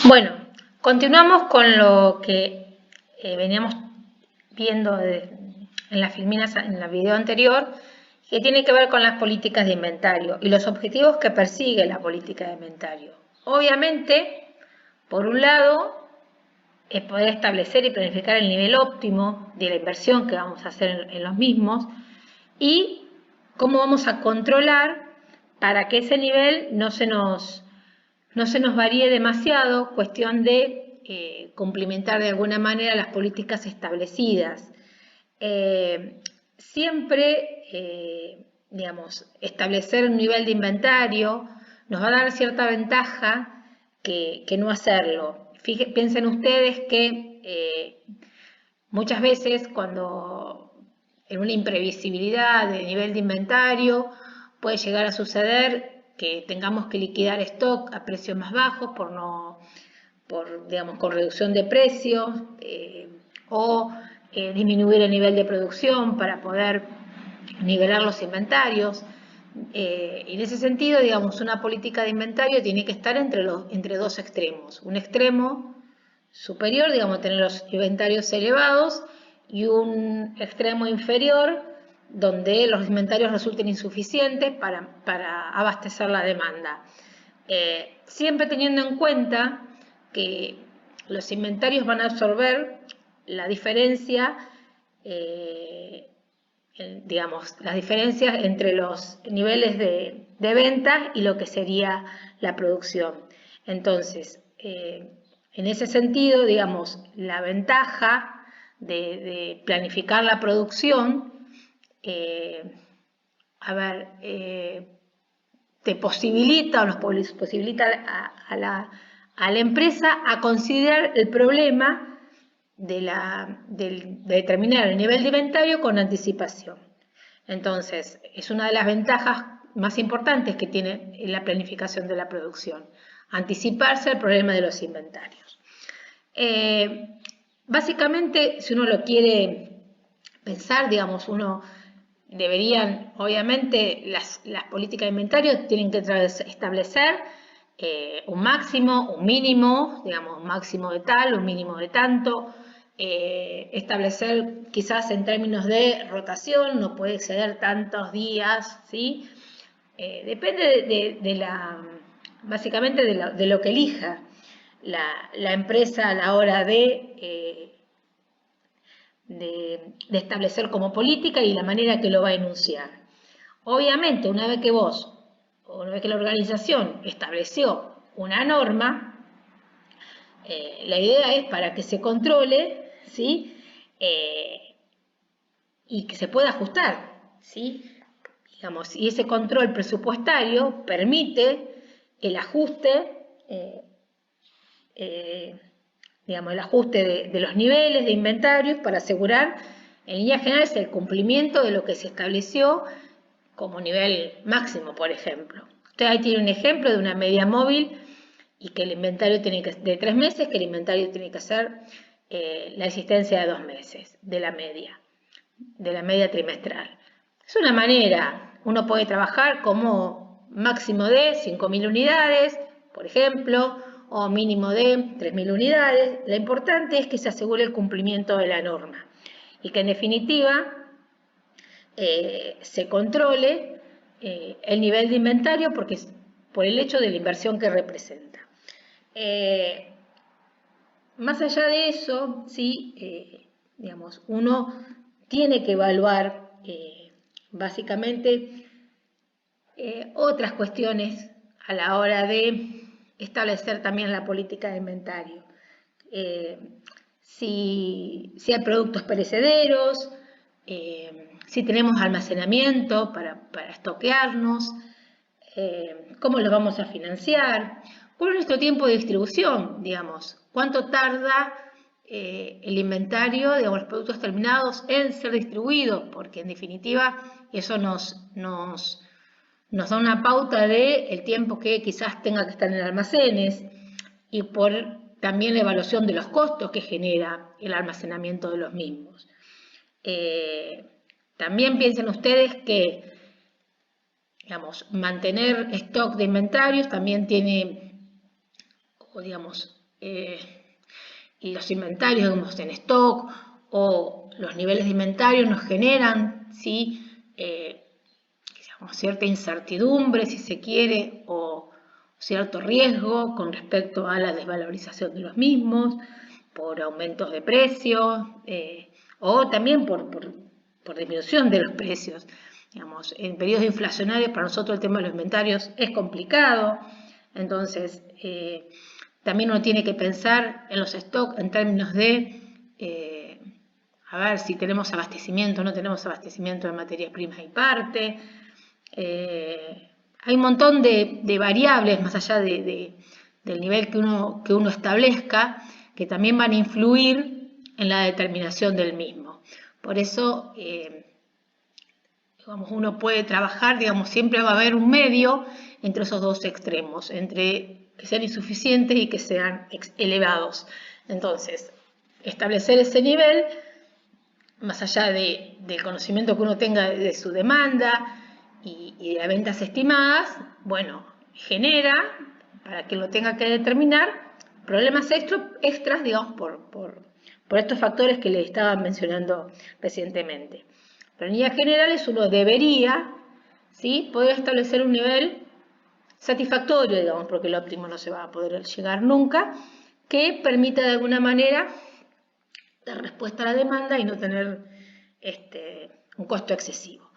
Bueno, continuamos con lo que veníamos viendo en las filminas, en el video anterior, que tiene que ver con las políticas de inventario y los objetivos que persigue la política de inventario. Obviamente, por un lado, es poder establecer y planificar el nivel óptimo de la inversión que vamos a hacer en los mismos y cómo vamos a controlar para que ese nivel no se nos varíe demasiado, cuestión de cumplimentar de alguna manera las políticas establecidas. Siempre, digamos, establecer un nivel de inventario nos va a dar cierta ventaja que no hacerlo. Piensen ustedes que muchas veces cuando en una imprevisibilidad de nivel de inventario puede llegar a suceder que tengamos que liquidar stock a precios más bajos digamos, con reducción de precios o disminuir el nivel de producción para poder nivelar los inventarios. En ese sentido, digamos, una política de inventario tiene que estar entre dos extremos. Un extremo superior, digamos, tener los inventarios elevados y un extremo inferior donde los inventarios resulten insuficientes para abastecer la demanda. Siempre teniendo en cuenta que los inventarios van a absorber la diferencia, digamos, las diferencias entre los niveles de ventas y lo que sería la producción. Entonces, en ese sentido, digamos, la ventaja de planificar la producción, te posibilita o nos posibilita a la empresa a considerar el problema de determinar el nivel de inventario con anticipación. Entonces, es una de las ventajas más importantes que tiene la planificación de la producción, anticiparse al problema de los inventarios. Básicamente, si uno lo quiere pensar, digamos, obviamente, las políticas de inventario tienen que establecer un máximo, un mínimo, digamos, un máximo de tal, un mínimo de tanto, establecer quizás en términos de rotación, no puede exceder tantos días, ¿sí? Depende básicamente de lo que elija la empresa a la hora de establecer como política y la manera que lo va a enunciar. Obviamente, una vez que la organización estableció una norma, la idea es para que se controle, ¿sí? Y que se pueda ajustar, ¿sí? Digamos, y ese control presupuestario permite el ajuste, digamos, el ajuste de los niveles de inventarios para asegurar, en líneas generales, el cumplimiento de lo que se estableció como nivel máximo, por ejemplo. Usted ahí tiene un ejemplo de una media móvil y que el inventario tiene que de 3 meses, que el inventario tiene que ser la existencia de 2 meses de la media trimestral. Es una manera, uno puede trabajar como máximo de 5.000 unidades, por ejemplo, o mínimo de 3.000 unidades. Lo importante es que se asegure el cumplimiento de la norma y que en definitiva se controle el nivel de inventario por el hecho de la inversión que representa. Más allá de eso, sí, digamos, uno tiene que evaluar básicamente otras cuestiones a la hora de establecer también la política de inventario. Si hay productos perecederos, si tenemos almacenamiento para estoquearnos, cómo los vamos a financiar, cuál es nuestro tiempo de distribución, digamos, cuánto tarda el inventario, digamos, los productos terminados en ser distribuidos, porque en definitiva eso nos da una pauta del tiempo que quizás tenga que estar en almacenes y por también la evaluación de los costos que genera el almacenamiento de los mismos. También piensen ustedes que, digamos, mantener stock de inventarios también tiene, digamos, y los inventarios, digamos, en stock, o los niveles de inventario nos generan, ¿sí? Cierta incertidumbre, si se quiere, o cierto riesgo con respecto a la desvalorización de los mismos, por aumentos de precios, o también por disminución de los precios. Digamos, en periodos inflacionarios para nosotros el tema de los inventarios es complicado, entonces también uno tiene que pensar en los stocks en términos de a ver si tenemos abastecimiento o no tenemos abastecimiento de materias primas y parte. Hay un montón de variables más allá del nivel que uno establezca que también van a influir en la determinación del mismo. Por eso, digamos, uno puede trabajar, digamos, siempre va a haber un medio entre esos dos extremos, entre que sean insuficientes y que sean elevados. Entonces, establecer ese nivel, más allá del conocimiento que uno tenga de su demanda y de ventas estimadas, bueno, genera, para que lo tenga que determinar, problemas extras, digamos, por estos factores que le estaba mencionando recientemente. Pero en líneas generales uno debería, ¿sí?, poder establecer un nivel satisfactorio, digamos, porque el óptimo no se va a poder llegar nunca, que permita de alguna manera dar respuesta a la demanda y no tener un costo excesivo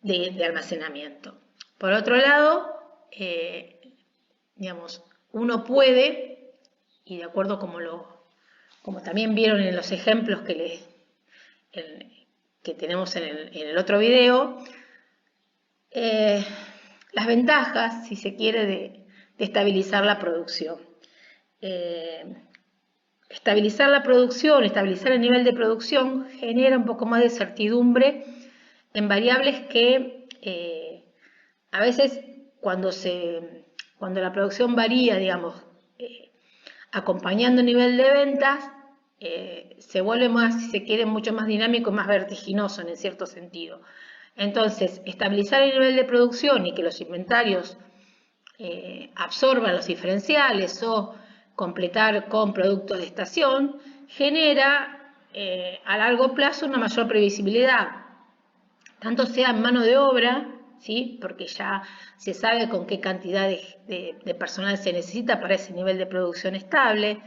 de almacenamiento. Por otro lado, digamos, uno puede, y de acuerdo como también vieron en los ejemplos que tenemos en el otro video, las ventajas, si se quiere, de estabilizar la producción. Estabilizar la producción, estabilizar el nivel de producción genera un poco más de certidumbre en variables que a veces cuando la producción varía, digamos, acompañando el nivel de ventas, se vuelve más, si se quiere, mucho más dinámico y más vertiginoso en cierto sentido. Entonces, estabilizar el nivel de producción y que los inventarios absorban los diferenciales o completar con productos de estación, genera a largo plazo una mayor previsibilidad, tanto sea en mano de obra, ¿sí?, porque ya se sabe con qué cantidad de personal se necesita para ese nivel de producción estable.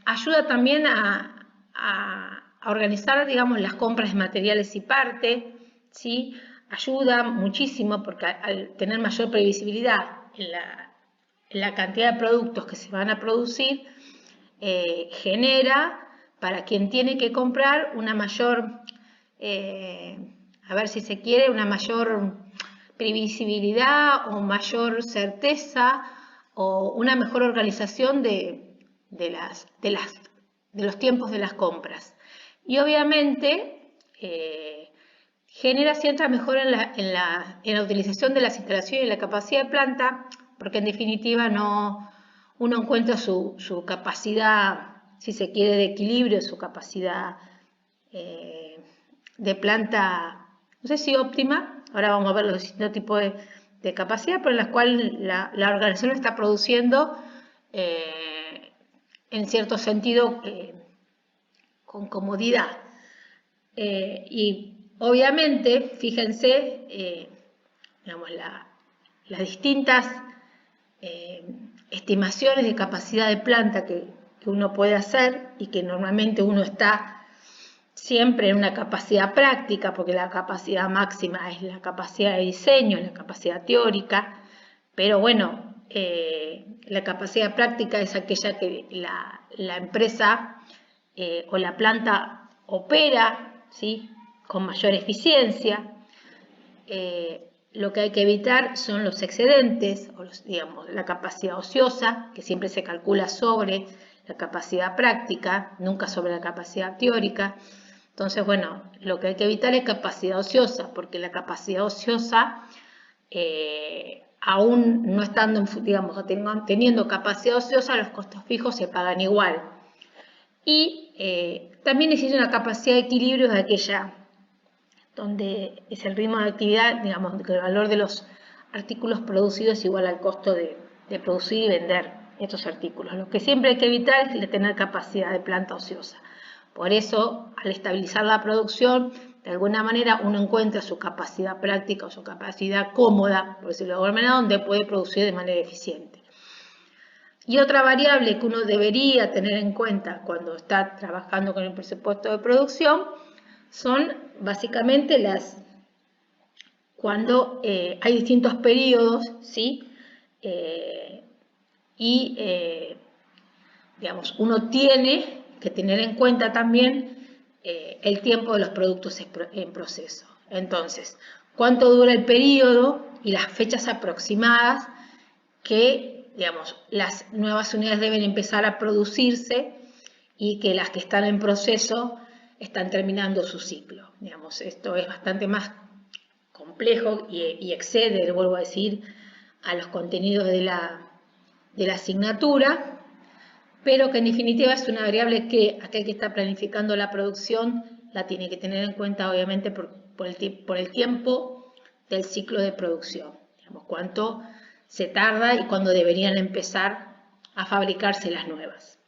Ayuda también a organizar, digamos, las compras de materiales y parte, ¿sí? Ayuda muchísimo porque al tener mayor previsibilidad en la cantidad de productos que se van a producir, genera para quien tiene que comprar una mayor, a ver si se quiere, una mayor previsibilidad o mayor certeza o una mejor organización de los tiempos de las compras. Y obviamente genera cierta mejora en la utilización de las instalaciones y la capacidad de planta, porque en definitiva uno encuentra su capacidad, si se quiere, de equilibrio, su capacidad de planta, no sé si óptima, ahora vamos a ver los distintos tipos de capacidad, pero en las cuales la organización está produciendo en cierto sentido con comodidad. Y obviamente, fíjense, digamos, las distintas estimaciones de capacidad de planta que uno puede hacer y que normalmente uno está siempre en una capacidad práctica, porque la capacidad máxima es la capacidad de diseño, la capacidad teórica, pero bueno, la capacidad práctica es aquella que la empresa o la planta opera, ¿sí?, con mayor eficiencia. Lo que hay que evitar son los excedentes, o digamos, la capacidad ociosa, que siempre se calcula sobre la capacidad práctica, nunca sobre la capacidad teórica. Entonces, bueno, lo que hay que evitar es capacidad ociosa, porque la capacidad ociosa, aún no estando, digamos, teniendo capacidad ociosa, los costos fijos se pagan igual. Y también existe una capacidad de equilibrio de aquella donde es el ritmo de actividad, digamos, que el valor de los artículos producidos es igual al costo de producir y vender. estos artículos. Lo que siempre hay que evitar es tener capacidad de planta ociosa. Por eso, al estabilizar la producción, de alguna manera uno encuentra su capacidad práctica o su capacidad cómoda, por decirlo de alguna manera, donde puede producir de manera eficiente. Y otra variable que uno debería tener en cuenta cuando está trabajando con el presupuesto de producción son básicamente cuando hay distintos periodos, ¿sí? Digamos, uno tiene que tener en cuenta también el tiempo de los productos en proceso. Entonces, cuánto dura el periodo y las fechas aproximadas que, digamos, las nuevas unidades deben empezar a producirse y que las que están en proceso están terminando su ciclo. Digamos, esto es bastante más complejo y excede, vuelvo a decir, a los contenidos de la asignatura, pero que en definitiva es una variable que aquel que está planificando la producción la tiene que tener en cuenta, obviamente, por el tiempo del ciclo de producción. Digamos, cuánto se tarda y cuándo deberían empezar a fabricarse las nuevas.